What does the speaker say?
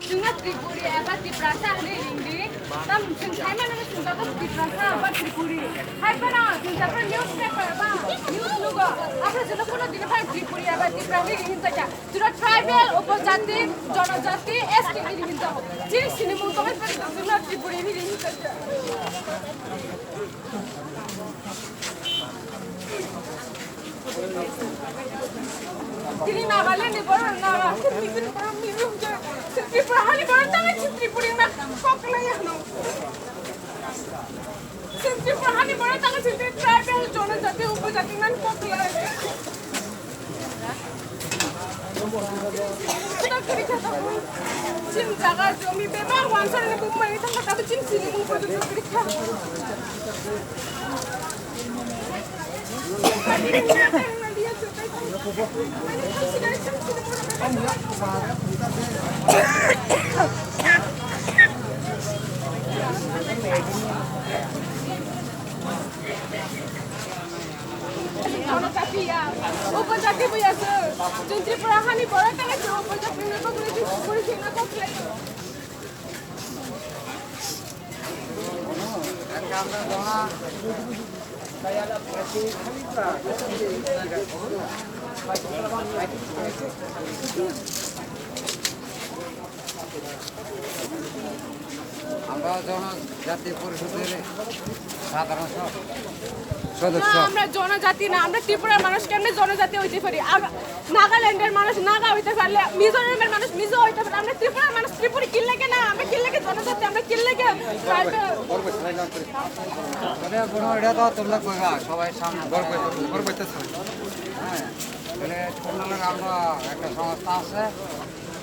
जोंना त्रिपुरी एबा त्रिपुरासा होनो इंदि दा जों साइमान होनो जों दाबो त्रिपुरासा एबा त्रिपुरी हाइबना जों दाबो निउज पेपर बा निउज लोगो आपरे जों कोनो दिन फाइ त्रिपुरी एबा त्रिपुरानि हिंसा जों ट्राइबल उपजाति जनजाति एसटी नि हिंसा जिन सिनेमा कमे जोंना त्रिपुरी नि हिंसा Tiri nagale ni boro naga tiri boro mirum je tiri boro hani boro tanga tiri boro na kokla ya no tiri boro hani boro tanga tiri tribal jona jati upajati nan kokla kita kiri kata cin jaga jomi beba wansar ne bumma ni tanga tabe cin sini mu padu kiri kata उपजाति भइहाल्छ जुन त्रिपुरा खानी बडा टाढा छ उपजाति नेको कुनै त्रिपुरी खेल्न सक्छ আমরা জনজাতি পরিষদের সাধারণ সদস্য আমরা জনজাতি না আমরা ত্রিপুরার মানুষ কেমনে জনজাতি হইতে পারি আর নাগাল্যান্ডের মানুষ নাগা হইতে পারলে মিজোরামের মানুষ মিজো হইতে পারে আমরা ত্রিপুরার মানুষ ত্রিপুরি কি লাগে না আমরা কি লাগে জনজাতি আমরা কি লাগে এটা তো তোমরা কইবা সবাই সামনে গর্ব করতেছে হ্যাঁ তাহলে আমরা একটা সংস্থা আছে